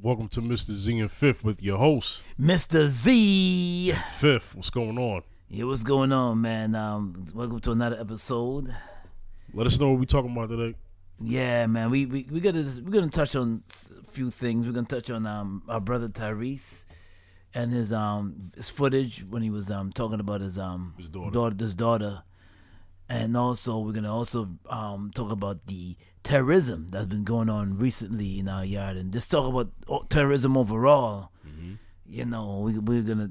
Welcome to Mr. Z and Fifth with your host, Mr. Z. Fifth. What's going on? Yeah, what's going on, man? Welcome to another episode. Let us know what we talking about today. Yeah, man. We're gonna touch on a few things. We're gonna touch on our brother Tyrese and his footage when he was talking about his daughter. And also we're gonna talk about the terrorism that's been going on recently in our yard, and just talk about terrorism overall. Mm-hmm. You know, we're gonna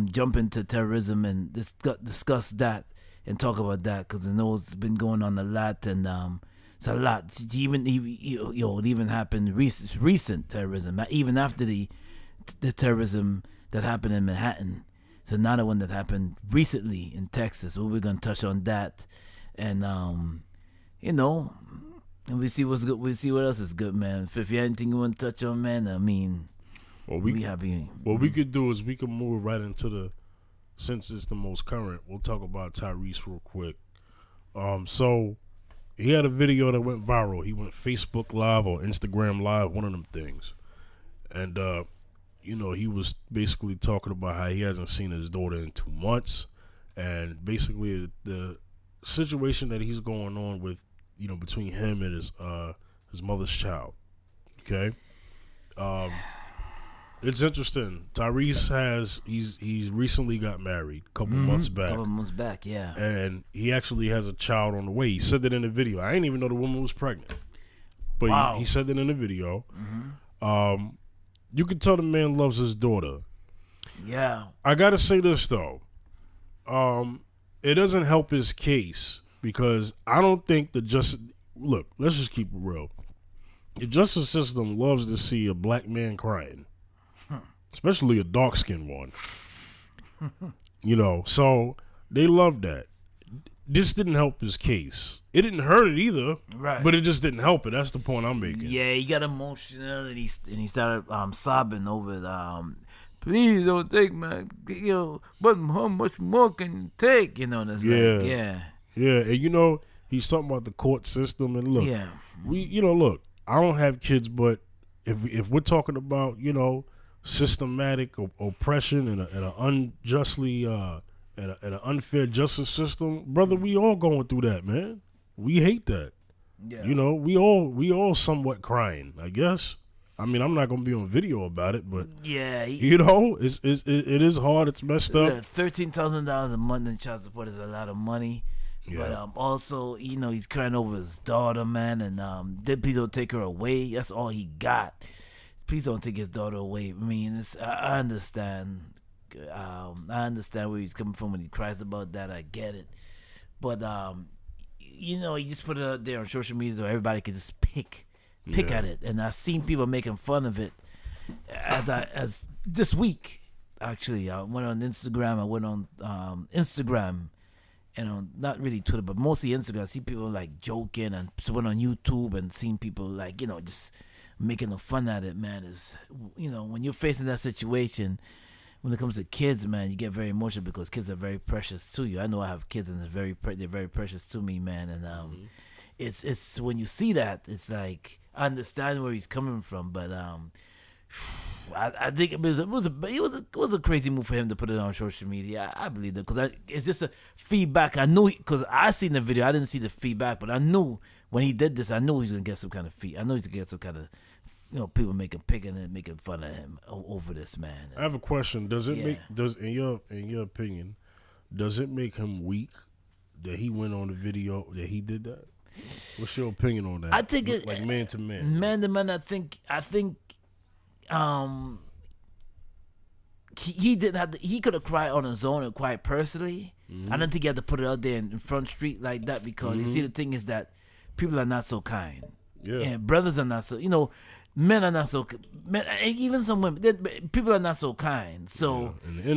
jump into terrorism and discuss that and talk about that, because I know it's been going on a lot, and it's a lot. It even happened recent terrorism, even after the terrorism that happened in Manhattan. It's another one that happened recently in Texas. So we're gonna touch on that, and and we see what's good. We see what else is good, man. If you have anything you want to touch on, man, I mean, what we could do is we can move right into since it's the most current. We'll talk about Tyrese real quick. So he had a video that went viral. He went Facebook Live or Instagram Live, one of them things, and he was basically talking about how he hasn't seen his daughter in 2 months, and basically the situation that he's going on with, between him and his mother's child. Okay, it's interesting. Tyrese he's recently got married a couple months back. Yeah, and he actually has a child on the way. He said that in the video. I didn't even know the woman was pregnant, but wow. he said that in the video. Mm-hmm. You can tell the man loves his daughter. Yeah. I gotta say this though. It doesn't help his case, because I don't think look, let's just keep it real. The justice system loves to see a black man crying. Especially a dark-skinned one. So they love that. This didn't help his case. It didn't hurt it either, right? But it just didn't help it. That's the point I'm making. Yeah, he got emotional, and he started sobbing over it. Please don't take but how much more can you take? And it's yeah, and he's talking about the court system, and look, look, I don't have kids, but if we're talking about systematic oppression and an unjustly and an unfair justice system, brother, we all going through that, man. We hate that. Yeah. We all somewhat crying, I guess. I mean, I'm not gonna be on video about it, but yeah, it is hard. It's messed up. $13,000 a month in child support is a lot of money. Yeah. But also, he's crying over his daughter, man, and please don't take her away. That's all he got. Please don't take his daughter away. I mean, I understand. I understand where he's coming from when he cries about that. I get it, but he just put it out there on social media so everybody can just pick at it. And I've seen people making fun of it. As this week, actually, I went on Instagram. I went on Instagram, and on not really Twitter, but mostly Instagram. I see people like joking, and went on YouTube and seen people like just making fun at it. Man, is when you're facing that situation. When it comes to kids, man, you get very emotional because kids are very precious to you. I know I have kids, and they're very precious to me, man. And it's when you see that, it's like I understand where he's coming from, but I think it was a crazy move for him to put it on social media. I believe that, because it's just a feedback. I knew, because I seen the video. I didn't see the feedback, but I knew when he did this, I knew he was gonna get some kind of I know he's gonna get some kind of. People making fun of him over this, man. I have a question. Does it in your opinion, does it make him weak that he went on the video that he did that? What's your opinion on that? I think it, like man to man. Man to man, I think he didn't have he could have cried on his own and cried personally. Mm-hmm. I don't think he had to put it out there in front street like that, because you see, the thing is that people are not so kind. Yeah. And brothers are not so, men are not so, even some women, people are not so kind. So and the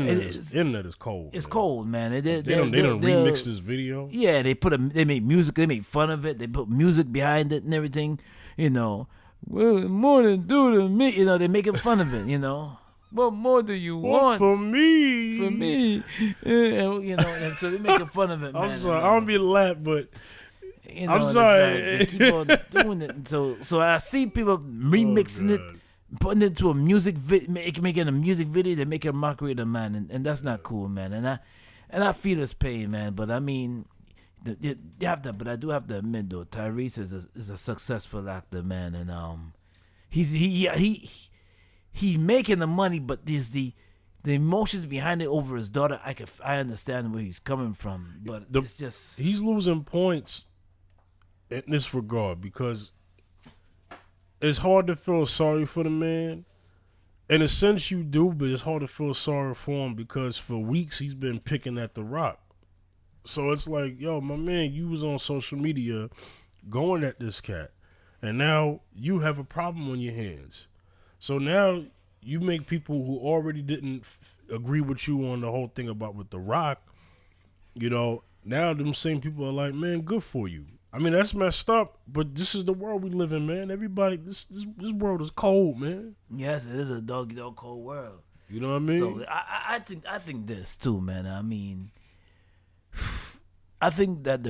internet is cold. It's cold, man. They don't remix this video. Yeah, they make music. They make fun of it. They put music behind it and everything. Well, more than do to me. They're making fun of it. What more do you want from me? For me, and so they're making fun of it. Man, I'm sorry, I don't be laughing, but. I'm sorry. They keep on doing it. So I see people remixing it, putting it into a making a music video, they make a mockery of the man, and that's not cool, man. And I feel his pain, man. But I mean, you have to. But I do have to admit, though, Tyrese is a successful actor, man, and he's making the money, but there's the emotions behind it over his daughter. I understand where he's coming from, but it's just he's losing points in this regard because it's hard to feel sorry for the man. In a sense, you do, but it's hard to feel sorry for him because for weeks he's been picking at The Rock. So it's like, yo, my man, you was on social media going at this cat, and now you have a problem on your hands. So now you make people who already didn't agree with you on the whole thing about with The Rock, you know, now them same people are like, man, good for you. I mean, that's messed up, but this is the world we live in, man. Everybody, this world is cold, man. Yes, it is a dog cold world. You know what I mean? So I think this too, man. I mean, I think that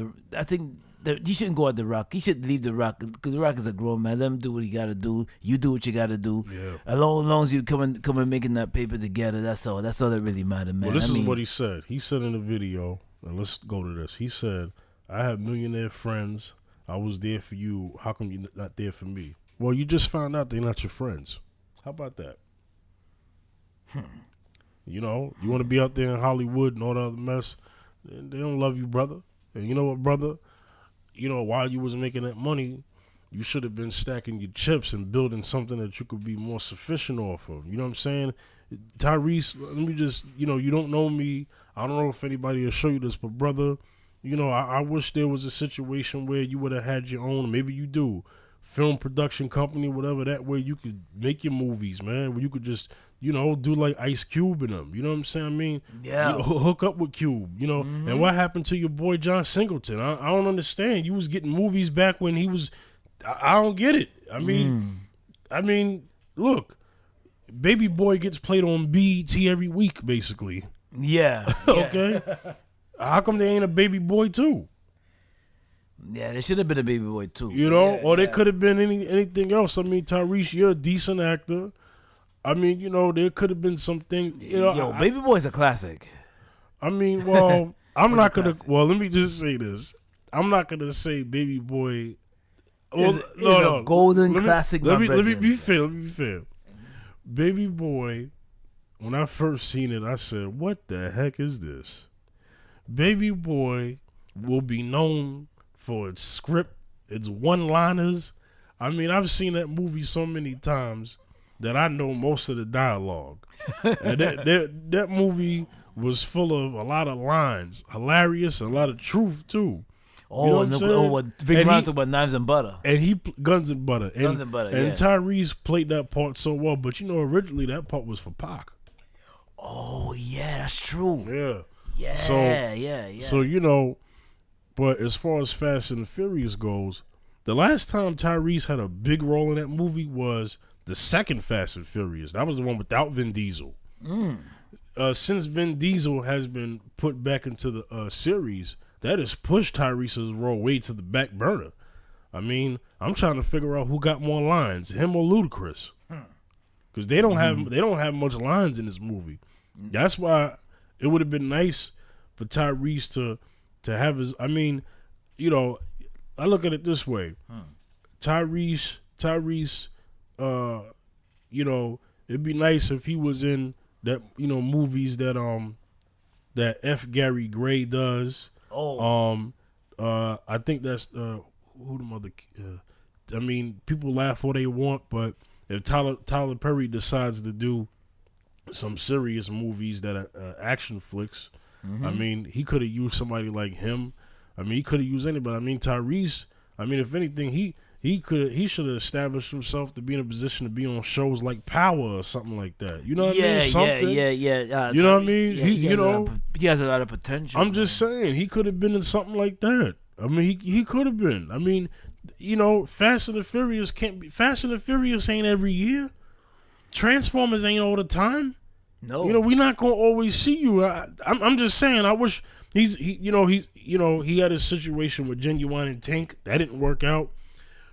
he shouldn't go at The Rock. He should leave The Rock because The Rock is a grown man. Let him do what he got to do. You do what you got to do. Yeah. As long as you come and making that paper together, that's all. That's all that really matters, man. Well, this is what he said. He said in the video, and let's go to this. He said, I have millionaire friends. I was there for you. How come you're not there for me? Well, you just found out they're not your friends. How about that? You know, you want to be out there in Hollywood and all that other mess. They don't love you, brother. And you know what, brother? You know, while you was making that money, you should have been stacking your chips and building something that you could be more sufficient off of. You know what I'm saying? Tyrese, let me just, you know, you don't know me. I don't know if anybody will show you this, but brother, you know, I wish there was a situation where you would have had your own, maybe you do, film production company, whatever, that way you could make your movies, man, where you could just, you know, do like Ice Cube in them. You know what I'm saying? I mean, yeah. You know, hook up with Cube, you know. And what happened to your boy John Singleton? I don't understand. You was getting movies back when he was, I don't get it. I mean, look, Baby Boy gets played on BET every week, basically. Yeah. Okay. How come there ain't a Baby Boy too? Yeah, there should have been a Baby Boy too. You know, or there could have been anything else. I mean, Tyrese, you're a decent actor. I mean, you know, there could have been something. You know, Baby Boy's a classic. I mean, well, I'm not gonna. Well, let me just say this. I'm not gonna say Baby Boy. Well, no, a golden classic. Let me be fair. Let me be fair. Baby Boy, when I first seen it, I said, "What the heck is this?" Baby Boy will be known for its script, its one-liners. I mean, I've seen that movie so many times that I know most of the dialogue. And that movie was full of a lot of lines, hilarious, a lot of truth too. Oh, you know what Big Ron talked about Knives and Butter. And Guns and Butter. And yeah. Tyrese played that part so well, but you know, originally that part was for Pac. Oh yeah, that's true. Yeah. Yeah, So, you know, but as far as Fast and the Furious goes, the last time Tyrese had a big role in that movie was the second Fast and Furious. That was the one without Vin Diesel. Since Vin Diesel has been put back into the series, that has pushed Tyrese's role way to the back burner. I mean, I'm trying to figure out who got more lines, him or Ludacris, because they don't have much lines in this movie. That's why it would have been nice for Tyrese to have his. I mean, you know, I look at it this way: Tyrese, you know, it'd be nice if he was in that, you know, movies that F. Gary Gray does. I think that's who the mother. I mean, people laugh all they want, but if Tyler Perry decides to do some serious movies that are action flicks, I mean, he could have used somebody like him. I mean, he could have used anybody. I mean, Tyrese. I mean, if anything, he should have established himself to be in a position to be on shows like Power or something like that. You know what I mean? Something. Yeah. You know what I mean? He has a lot of potential. I'm just saying, he could have been in something like that. I mean, he could have been. I mean, you know, Fast and the Furious can't be. Fast and the Furious ain't every year. Transformers ain't all the time. No. You know, we're not gonna always see you. I'm just saying. I wish he had a situation with Genuine and Tank that didn't work out.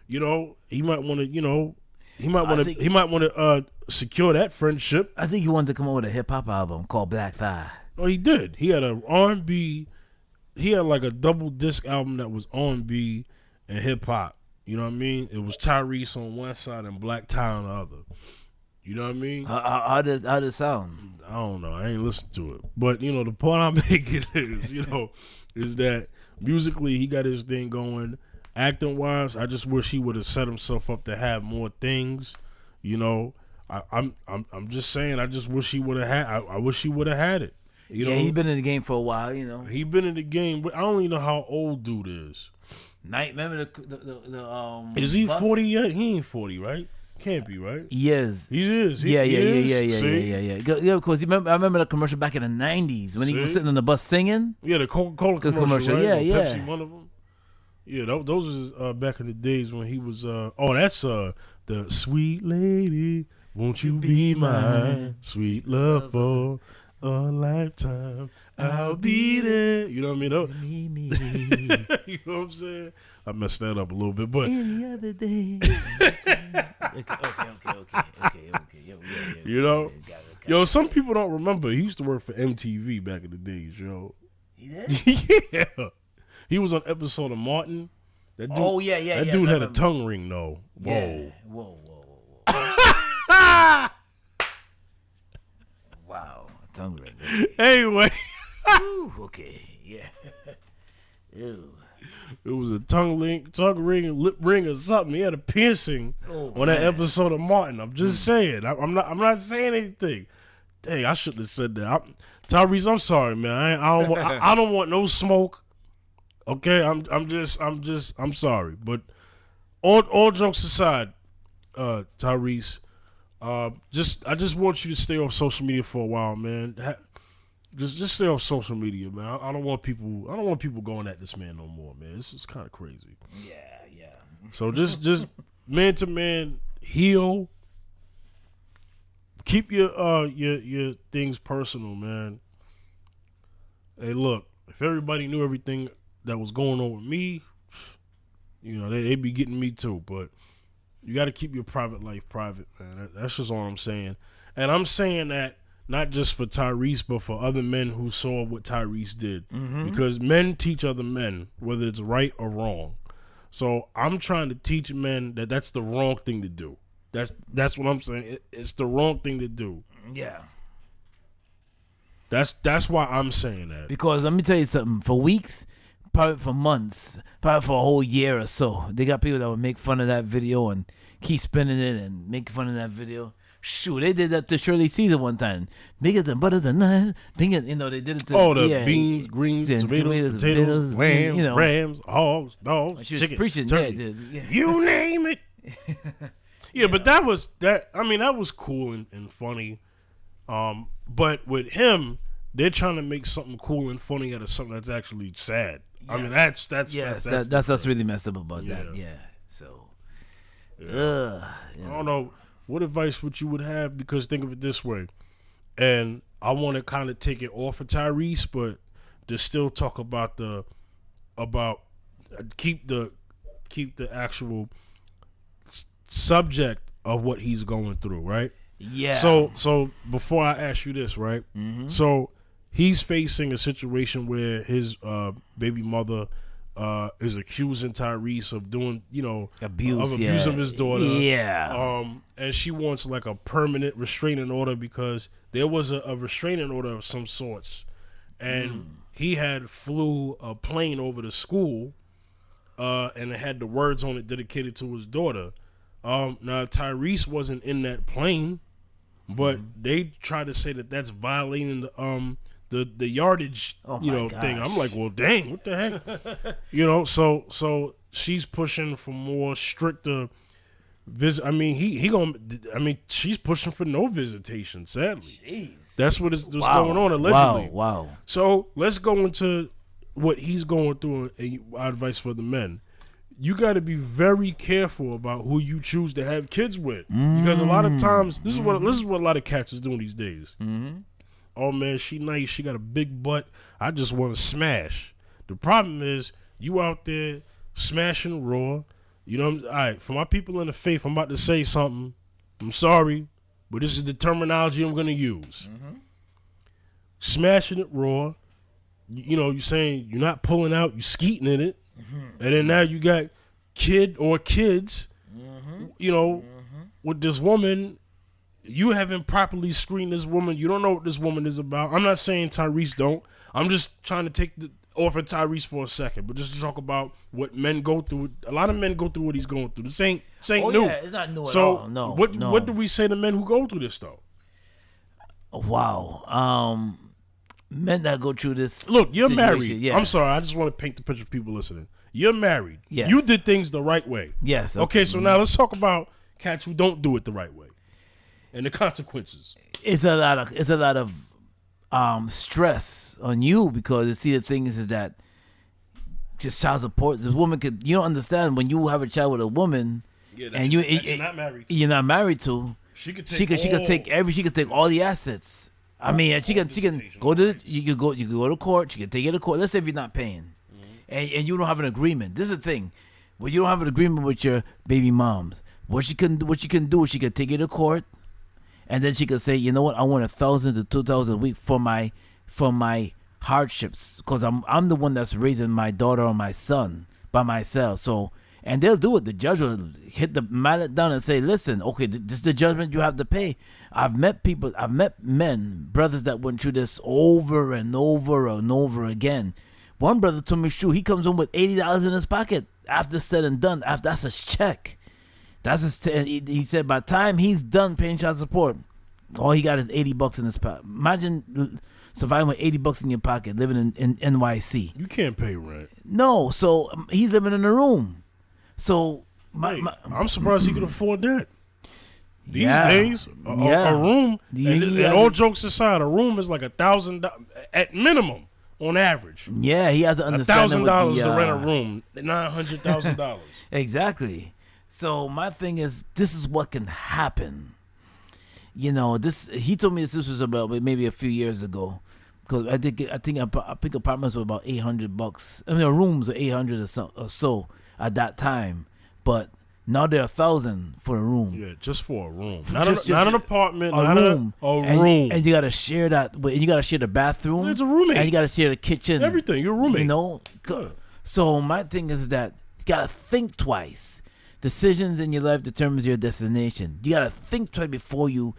You know, he might want to, you know. He might want to secure that friendship. I think he wanted to come up with a hip hop album called Black Thigh. Oh, he did. He had an R&B. He had like a double disc album that was R&B and hip hop. You know what I mean? It was Tyrese on one side and Black Tie on the other. You know what I mean? How did it sound? I don't know. I ain't listened to it. But, you know, the point I'm making is, you know, is that musically he got his thing going. Acting wise, I just wish he would have set himself up to have more things. You know, I'm just saying. I just wish he would have had. I wish he would have had it. You know, he's been in the game for a while. You know, he been in the game, but I don't even know how old dude is. Remember the is he bus? 40 yet? He ain't 40, right? Can't be, right? Yes. He is. Yeah. See? Because I remember the commercial back in the 90s when he was sitting on the bus singing. Yeah, the Coca-Cola commercial, right? Yeah. Pepsi, one of them. Yeah, those is back in the days when he was. That's the sweet lady. Won't you be mine? Sweet love for a lifetime. I'll be there. You know what I mean? You know what I'm saying? I messed that up a little bit, but any other day. Okay. You know, yo, some people don't remember. He used to work for MTV back in the days, yo. He did? Yeah. He was on episode of Martin. That dude, That dude had a tongue ring, though. Whoa. Yeah. Whoa. Wow. A tongue ring. Okay. Anyway. Ooh, okay. Yeah. Ew. It was a tongue ring, lip ring, or something. He had a piercing on that episode of Martin. I'm just saying. I'm not saying anything. Dang, I shouldn't have said that. Tyrese, I'm sorry, man. I don't want no smoke. Okay, I'm sorry. But all jokes aside, Tyrese, I just want you to stay off social media for a while, man. Just stay off social media, man. I don't want people going at this man no more, man. This is kind of crazy. Yeah. So just man to man, heal. Keep your things personal, man. Hey, look, if everybody knew everything that was going on with me, you know, they'd be getting me too. But you got to keep your private life private, man. That's just all I'm saying. And I'm saying that not just for Tyrese, but for other men who saw what Tyrese did. Mm-hmm. Because men teach other men, whether it's right or wrong. So I'm trying to teach men that that's the wrong thing to do. That's what I'm saying. It's the wrong thing to do. Yeah. That's why I'm saying that. Because let me tell you something. For weeks, probably for months, probably for a whole year or so, they got people that would make fun of that video and keep spinning it and make fun of that video. Shoot, they did that to Shirley Caesar one time. Bigger than butter than knives. Bigger, they did it to beans, greens, tomatoes, potatoes, lamb, rams, hogs, dogs, she was chicken, preaching, turkey. Yeah. You name it. Yeah, but that was cool and funny. But with him, they're trying to make something cool and funny out of something that's actually sad. Yes. I mean, that's what's really messed up about that. Yeah. So, I don't know. What advice would you have? Because think of it this way, and I want to kind of take it off of Tyrese, but to still talk about keep the actual subject of what he's going through, right? Yeah. So before I ask you this, right? Mm-hmm. So he's facing a situation where his baby mother is accusing Tyrese of doing, abusing his daughter. Yeah. And she wants like a permanent restraining order because there was a restraining order of some sorts, and he had flew a plane over the school, and it had the words on it dedicated to his daughter. Now Tyrese wasn't in that plane, but they try to say that that's violating the yardage, thing. I'm like, well, dang, what the heck? So she's pushing for more stricter visit. I mean, she's pushing for no visitation, sadly. Jeez. That's what's going on, allegedly. Wow. So let's go into what he's going through and our advice for the men. You got to be very careful about who you choose to have kids with, because a lot of times this is what a lot of cats is doing these days. Mm-hmm. Oh man, she nice. She got a big butt. I just want to smash. The problem is you out there smashing raw. You know, all right, for my people in the faith, I'm about to say something. I'm sorry, but this is the terminology I'm going to use. Smashing it raw. You know, you're saying you're not pulling out, you're skeeting in it. And then now you got kid or kids, you know, with this woman. You haven't properly screened this woman. You don't know what this woman is about. I'm not saying Tyrese don't. I'm just trying to take the off of Tyrese for a second, but just to talk about what men go through. A lot of men go through what he's going through. This ain't new. Yeah, it's not new at all. No. What do we say to men who go through this though? Wow. Men that go through this. Look, you're married. Yeah. I'm sorry. I just want to paint the picture for people listening. You're married. Yes. You did things the right way. Yes. Okay, so now let's talk about cats who don't do it the right way and the consequences. It's a lot of stress on you because you see the thing is that just child support. This woman you don't understand when you have a child with a woman and you're not married to. She could take all the assets. I mean, she can go to you could go to court. She can take it to court. Let's say if you're not paying, and you don't have an agreement. This is the thing, when you don't have an agreement with your baby moms, what she can do, she can take it to court, and then she can say, you know what, I want $1,000 to $2,000 a week for my hardships because I'm the one that's raising my daughter or my son by myself. So. And they'll do it. The judge will hit the mallet down and say, listen, okay, this is the judgment you have to pay. I've met men, brothers that went through this over and over and over again. One brother told me, shoot, he comes home with $80 in his pocket after said and done. That's his check. He said by the time he's done paying child support, all he got is $80 in his pocket. Imagine surviving with $80 in your pocket, living in NYC. You can't pay rent. No, so he's living in a room. So I'm surprised he could afford that. These days, a room, and all jokes aside, a room is like $1,000 at minimum on average. Yeah, he has to understand $1,000 to rent a room, $900,000. Exactly. So my thing is, this is what can happen. You know, he told me this was about maybe a few years ago. Because I think apartments were about $800. I mean, rooms are $800 or so at that time, but now they're $1,000 for a room. Yeah, just for a room, not an apartment, a room. Room. And you gotta share that. And you gotta share the bathroom. It's a roommate. And you gotta share the kitchen. Everything. You're a roommate. You know. Yeah. So my thing is that you gotta think twice. Decisions in your life determines your destination. You gotta think twice before you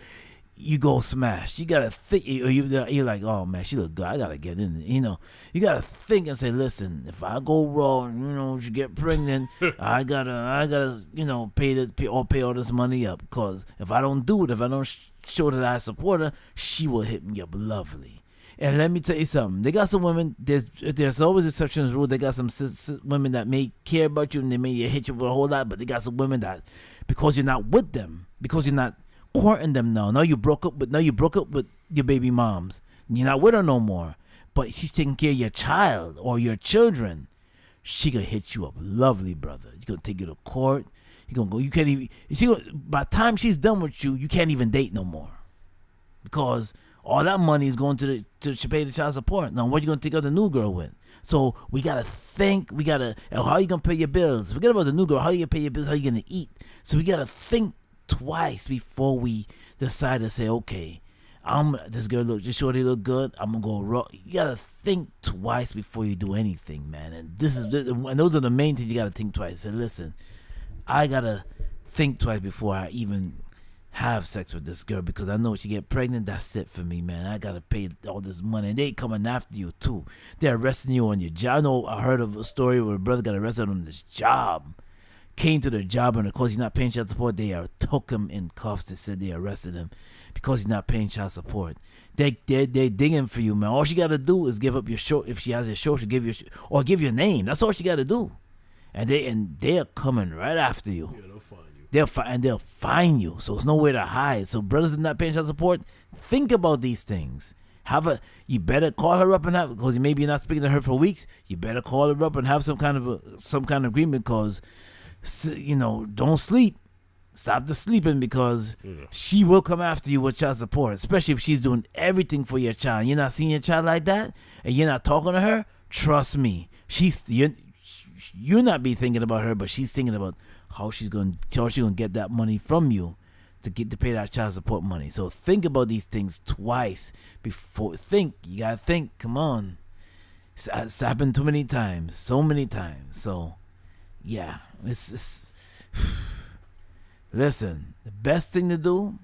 go smash. You gotta think. You're like, oh man, she look good. I gotta get in. You know, you gotta think and say, listen, if I go wrong, you know, she get pregnant, I gotta, you know, pay all this money up. Because if I don't do it, if I don't show that I support her, she will hit me up lovely. And let me tell you something. They got some women. There's always exceptions rule. They got some women that may care about you and they may hit you with a whole lot. But they got some women that because you're not with them, because you're not courting them now you broke up with your baby moms. You're not with her no more, but she's taking care of your child or your children. She gonna hit you up lovely, brother. You gonna take you to court. You gonna go. You can't even. By the time she's done with you, you can't even date no more because all that money is going to pay the child support. Now what you gonna take out the new girl with? So we gotta think. How are you gonna pay your bills? Forget about the new girl. How you gonna pay your bills? How you gonna eat? So we gotta think twice before we decide to say, okay, this shorty look good, I'm gonna go raw. You gotta think twice before you do anything, man. And those are the main things you gotta think twice. Say, listen, I gotta think twice before I even have sex with this girl because I know if she get pregnant, that's it for me, man. I gotta pay all this money, and they coming after you too. They're arresting you on your job. I heard of a story where a brother got arrested on his job. Came to their job and because he's not paying child support, they took him in cuffs. They said they arrested him because he's not paying child support. They digging for you, man. All she gotta do is give up your short. If she has your short, she'll give your name. That's all she gotta do. And they're coming right after you. Yeah, they'll find you. They'll find you. So there's nowhere to hide. So brothers that are not paying child support, think about these things. You better call her up and have, because maybe you're not speaking to her for weeks. You better call her up and have some kind of agreement because. You know, don't sleep. Stop the sleeping because she will come after you with child support, especially if she's doing everything for your child. You're not seeing your child like that, and you're not talking to her. Trust me, you're not be thinking about her, but she's thinking about how she's gonna get that money from you to pay that child support money. So think about these things twice before you gotta think. Come on, it's happened too many times, so many times. So yeah, it's listen. The best thing to do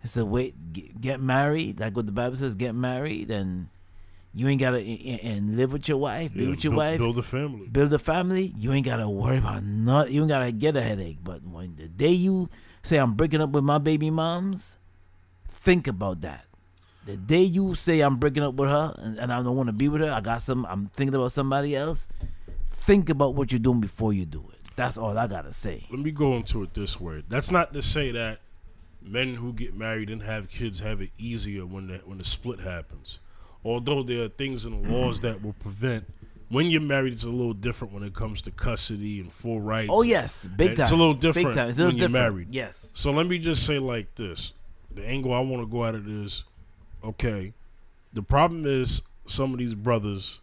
is to get married, like what the Bible says. Get married, and you ain't gotta and live with your wife, be with your wife, build a family. You ain't gotta worry about nothing. You ain't gotta get a headache. But when the day you say I'm breaking up with my baby moms, think about that. The day you say I'm breaking up with her and I don't want to be with her, I'm thinking about somebody else. Think about what you're doing before you do it. That's all I gotta say. Let me go into it this way. That's not to say that men who get married and have kids have it easier when the split happens. Although there are things in the laws that will prevent. When you're married, it's a little different when it comes to custody and full rights. Oh yes, big time. It's a little different big time. It's a little when you're different. married. Yes. So let me just say like this: the angle I want to go at it is, okay, the problem is some of these brothers.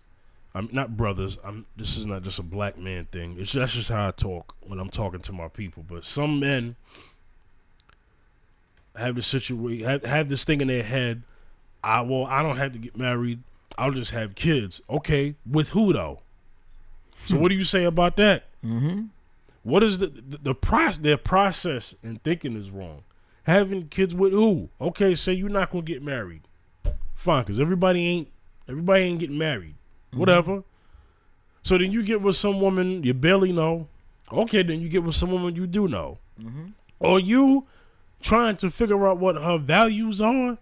I'm not brothers. This is not just a black man thing. That's just how I talk when I'm talking to my people. But some men have the situation, have this thing in their head. I don't have to get married. I'll just have kids. Okay, with who though? So what do you say about that? Mm-hmm. What is their process in thinking is wrong? Having kids with who? Okay, say you're not gonna get married. Fine, because everybody ain't getting married. Whatever. So then you get with some woman you barely know. Okay, then you get with some woman you do know. Or you trying to figure out what her values are,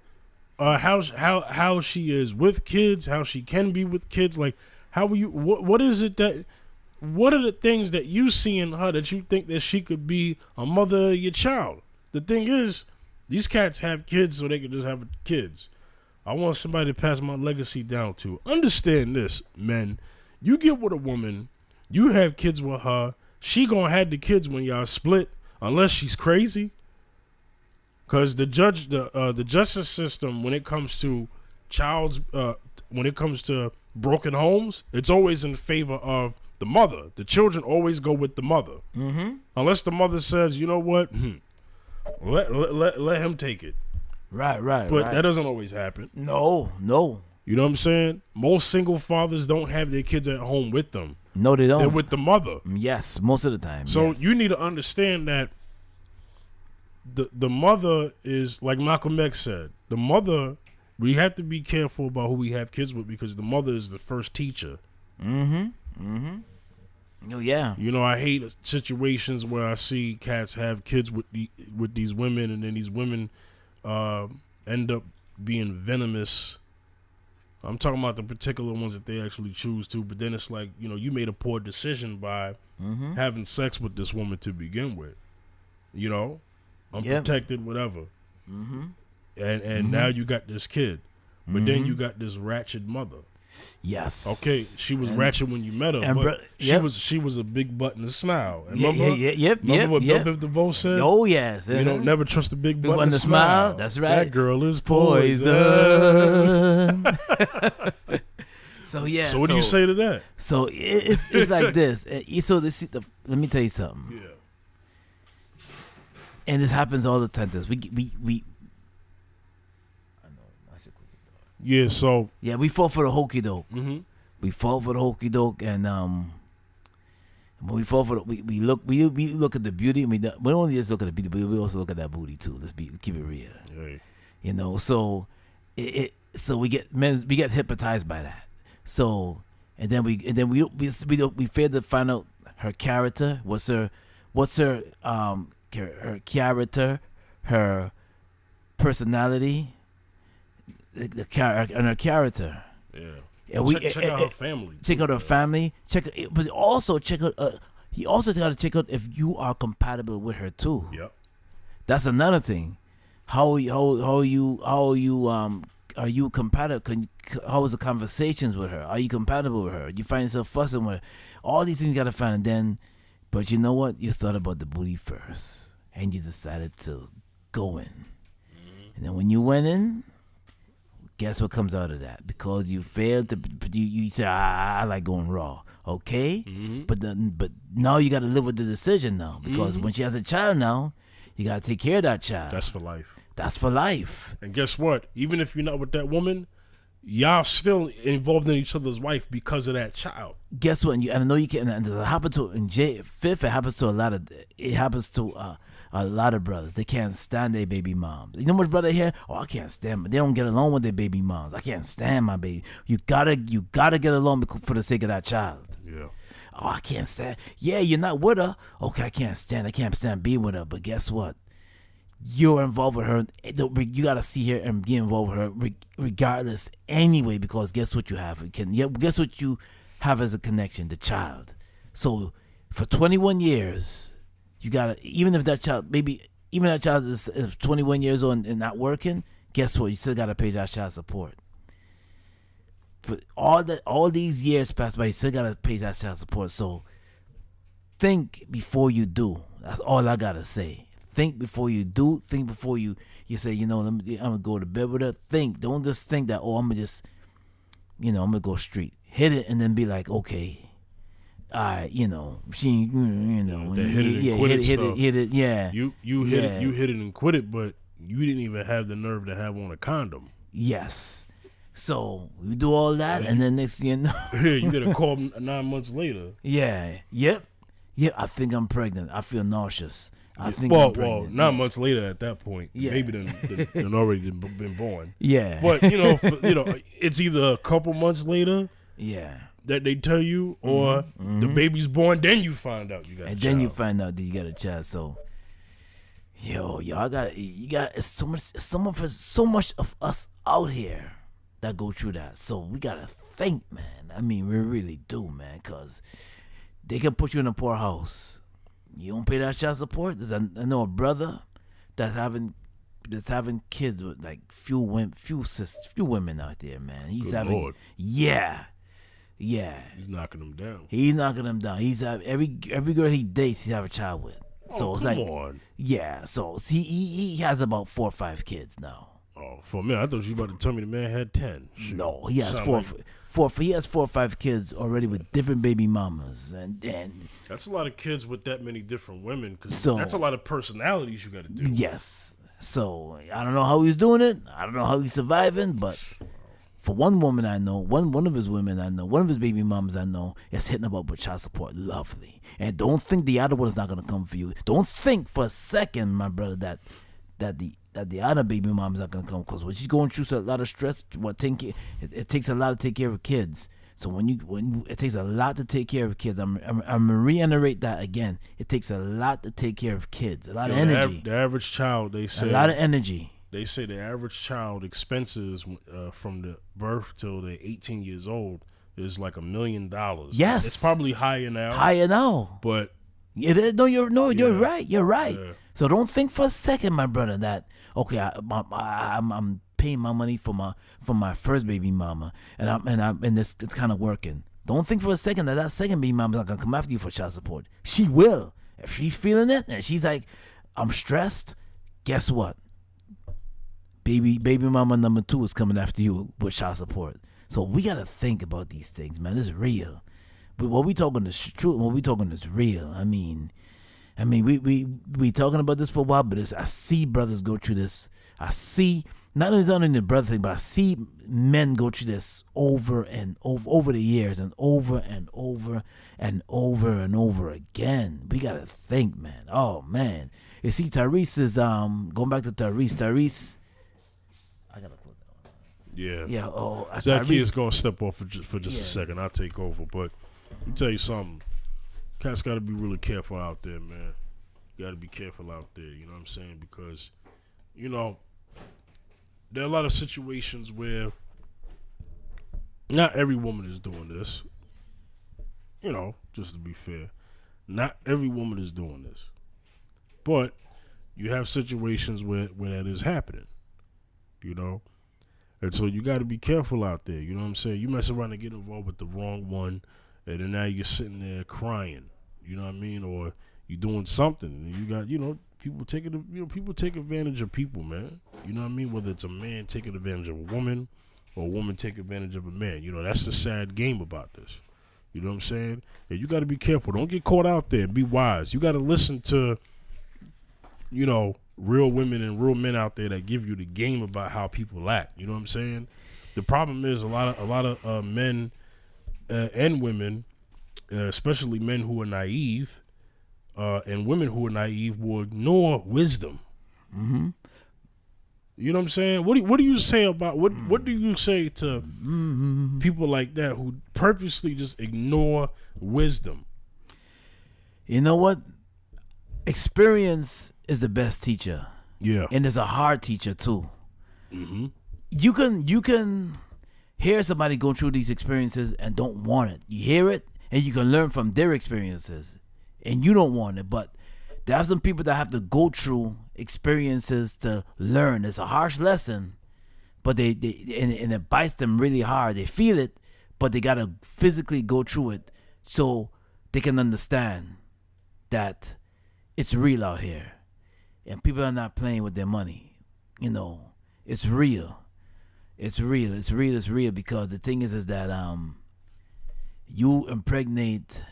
how she is with kids, how she can be with kids. Like, how are you? What is it that? What are the things that you see in her that you think that she could be a mother of your child? The thing is, these cats have kids so they can just have kids. I want somebody to pass my legacy down to. Understand this, men. You get with a woman, you have kids with her. She gonna have the kids when y'all split, unless she's crazy. Cause the justice system, when it comes to when it comes to broken homes, it's always in favor of the mother. The children always go with the mother, unless the mother says, you know what, let him take it. Right. But that doesn't always happen. No. You know what I'm saying? Most single fathers don't have their kids at home with them. No, they don't. They're with the mother. Yes, most of the time. So yes. you need to understand that the mother is, like Malcolm X said, the mother, we have to be careful about who we have kids with because the mother is the first teacher. Oh, yeah. You know, I hate situations where I see cats have kids with these women, and then these women end up being venomous. I'm talking about the particular ones that they actually choose to, but then it's like, you know, you made a poor decision by having sex with this woman to begin with. You know, unprotected, whatever. And now you got this kid, but then you got this ratchet mother. Yes. Okay, she was ratchet when you met her, but she was a big butt and a smile. And remember what Bill Biv DeVoe said? Oh yes. You don't never trust a big butt and a smile. That's right. That girl is poison. So yeah. So what do you say to that? So it's like this. So let me tell you something. Yeah. And this happens all the time. Yeah, so we fought for the hokey doke. We fought for the hokey doke, and when we fought for we look at the beauty. We don't only just look at the beauty, but we also look at that booty too. Keep it real. Hey. You know, so so we get hypnotized by that. So and then we fail to find out her character. What's her character, her personality. Her character. Yeah. And check out her family. Check out her family. But also check out. He also got to check out if you are compatible with her too. Yep. That's another thing. How are you compatible? How is the conversations with her? Are you compatible with her? You find yourself fussing with her. All these things you gotta find, and then, but you know what? You thought about the booty first, and you decided to go in, and then when you went in. Guess what comes out of that? Because you failed to, you say, I like going raw, okay? But now you got to live with the decision now because when she has a child now, you got to take care of that child. That's for life. That's for life. And guess what? Even if you're not with that woman, y'all still involved in each other's life because of that child. Guess what? And I know you can. And it happens to fifth. It happens to a lot of. It happens to a lot of brothers. They can't stand their baby moms. You know much brother here? Oh, I can't stand. They don't get along with their baby moms. I can't stand my baby. You gotta get along for the sake of that child. Yeah. Oh, I can't stand. Yeah, you're not with her. Okay, I can't stand being with her. But guess what? You're involved with her. You gotta see her and get involved with her regardless anyway. Because guess what you have? Guess what you have as a connection? The child. So for 21 years, you gotta. Even if that child, is 21 years old and not working, guess what? You still gotta pay that child support. For all these years passed by, you still gotta pay that child support. So think before you do. That's all I gotta say. Think before you do. Think before you say, I'm gonna go to bed with her. Think. Don't just think that, I'm gonna just, I'm gonna go straight. Hit it and then be like, okay, all right, she, the hit it and quit it stuff. Hit it, yeah. You hit it and quit it, but you didn't even have the nerve to have on a condom. Yes. So you do all that, and then next thing you know, you get a call 9 months later. Yeah. Yep. I think I'm pregnant. I feel nauseous. I'm pregnant. Well, 9 months later at that point, the baby done already been born. Yeah. But it's either a couple months later. Yeah. That they tell you, or the baby's born, then you find out you got. And then you find out that you got a child. So, y'all got so much of us out here that go through that. So we gotta think, man. I mean, we really do, man, cause they can put you in a poorhouse. You don't pay that child support. I know a brother that's having kids with like few women out there, man. He's having Lord. Yeah. He's knocking them down. He's every girl he dates, he's have a child with. So it's come like, on. Yeah. So he has about 4 or 5 kids now. Oh, for a minute, I thought you were about to tell me the man had 10. Shoot. No, he has he has 4 or 5 kids already with different baby mamas, and that's a lot of kids with that many different women. Because that's a lot of personalities you got to do. Yes. So I don't know how he's doing it. I don't know how he's surviving, but for one woman I know, one of his women I know, one of his baby mamas I know is hitting him up with child support. Lovely. And don't think the other one is not gonna come for you. Don't think for a second, my brother, that the other baby mom is not gonna come, because when she's going through a lot of stress, it takes a lot to take care of kids. So when it takes a lot to take care of kids, I'm gonna reiterate that again. It takes a lot to take care of kids, a lot of energy. The average child, they say, a lot of energy. They say the average child expenses from the birth till they're 18 years old is like $1 million. Yes, it's probably higher now. But you're right. You're right. Yeah. So don't think for a second, my brother, that okay, I'm paying my money for my first baby mama, and it's kind of working. Don't think for a second that second baby mama's not gonna come after you for child support. She will. If she's feeling it and she's like, I'm stressed. Guess what? Baby mama number 2 is coming after you with child support. So we gotta think about these things, man. This is real. But what we talking is true. What we talking is real. I mean, we talking about this for a while, but I see brothers go through this. I see not only the brother thing, but I see men go through this over and over the years, and over and over and over and over again. We gotta think, man. Oh man, you see, Tyrese is going back to Tyrese. Tyrese, I gotta close that one. Yeah. Zaccheus is gonna step off for just a second. I'll take over, but let me tell you something. Cats gotta be really careful out there, man. You gotta be careful out there. You know what I'm saying? Because, there are a lot of situations where not every woman is doing this. Just to be fair, not every woman is doing this. But you have situations where that is happening, And so you got to be careful out there. You know what I'm saying? You mess around and get involved with the wrong one, and then now you're sitting there crying. You know what I mean? Or you're doing something, and you got, people take advantage of people, man. You know what I mean? Whether it's a man taking advantage of a woman, or a woman taking advantage of a man. That's the sad game about this. You know what I'm saying? And you got to be careful. Don't get caught out there. Be wise. You got to listen to, you know, real women and real men out there that give you the game about how people act. You know what I'm saying? The problem is a lot of men and women, especially men who are naive, and women who are naive will ignore wisdom. Mm-hmm. You know what I'm saying? What do you say about what do you say to people like that who purposely just ignore wisdom? You know what? Experience is the best teacher. Yeah, and it's a hard teacher too. Mm-hmm. You can hear somebody go through these experiences and don't want it. You hear it and you can learn from their experiences, and you don't want it. But there are some people that have to go through experiences to learn. It's a harsh lesson, but they and it bites them really hard. They feel it, but they gotta physically go through it so they can understand that it's real out here, and people are not playing with their money. You know, it's real. It's real. It's real. It's real. Because the thing is that you impregnate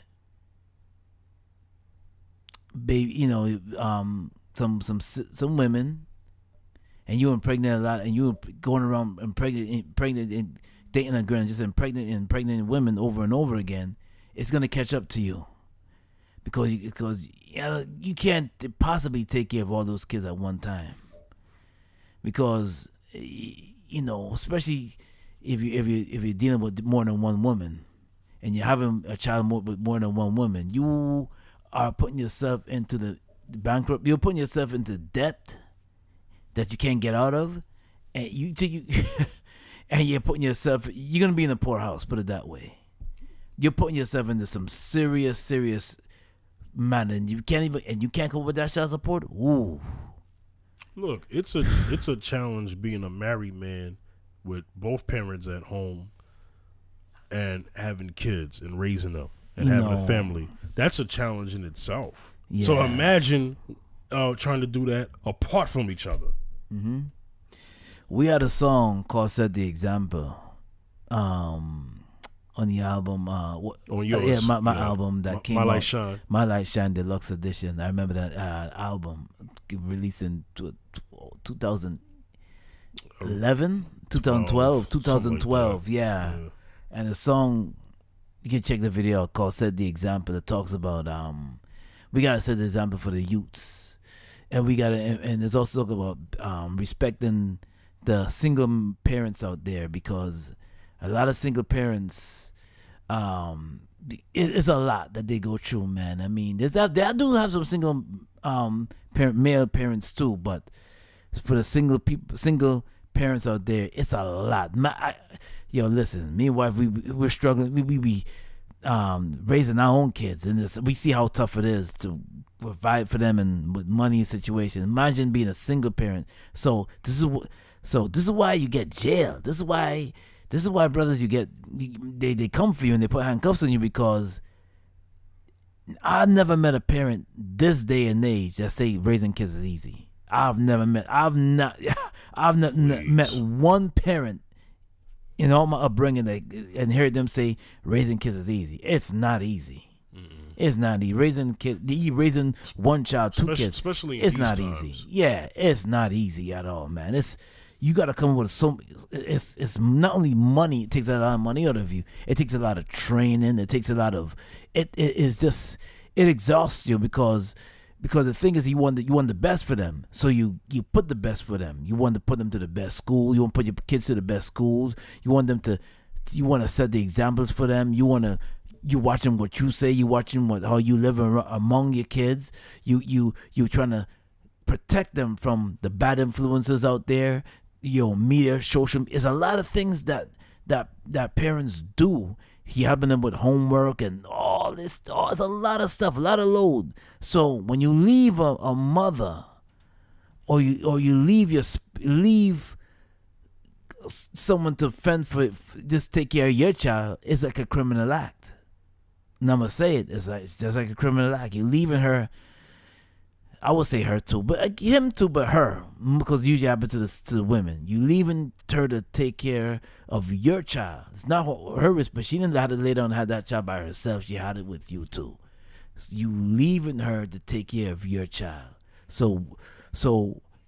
baby, you know, some women, and you impregnate a lot, and you going around pregnant and dating a girl and just impregnating women over and over again. It's gonna catch up to you because you can't possibly take care of all those kids at one time, because you know, especially if you're dealing with more than one woman, and you're having a child with more than one woman, you are putting yourself into the bankrupt. You're putting yourself into debt that you can't get out of, and you and you're putting yourself. You're gonna be in a poorhouse. Put it that way. You're putting yourself into some serious man, and you can't come up with that child support. Ooh. Look, it's a challenge being a married man with both parents at home and having kids and raising them and having a family. That's a challenge in itself. Yeah. So imagine trying to do that apart from each other. Mm-hmm. We had a song called "Set the Example" on the album. On yours? My album that came out. My Light Shine. My Light Shine Deluxe Edition. I remember that album released in 2011, 2012, 2012. Like yeah. And the song, you can check the video out, called "Set the Example." It talks about we gotta set the example for the youths, and we gotta, and it's also talk about respecting the single parents out there, because a lot of single parents, it's a lot that they go through, man. I mean, I do have some single male parents too, but for the single parents out there, it's a lot. Listen, me and wife, we're struggling. We be raising our own kids, and we see how tough it is to provide for them and with money situation. Imagine being a single parent. So this is why you get jailed. This is why brothers, they come for you and they put handcuffs on you, because I've never met a parent this day and age that say raising kids is easy. I've not met one parent in all my upbringing and heard them say raising kids is easy. It's not easy. Mm-mm. It's not easy. Raising one child, two kids, especially it's not easy. Yeah, it's not easy at all, man. You got to come up with it's not only money. It takes a lot of money out of you. It takes a lot of training. It takes a lot of it exhausts you, because the thing is, you want the best for them. So you put the best for them. You want to put them to the best school. You want to put your kids to the best schools. You want to set the examples for them. You watching what you say. You watching how you live among your kids. You trying to protect them from the bad influences out there. Media, social. There's a lot of things that parents do. He helping them with homework and all this. It's a lot of stuff, a lot of load. So when you leave a mother, or you leave someone to fend for, just take care of your child, it's like a criminal act. And I'm gonna say it. It's just like a criminal act. You're leaving her I would say her too, but him too, but her, because usually happens to the women. You leaving her to take care of your child. It's not her risk, but she didn't know how to lay down and have that child by herself. She had it with you too. So you leaving her to take care of your child. So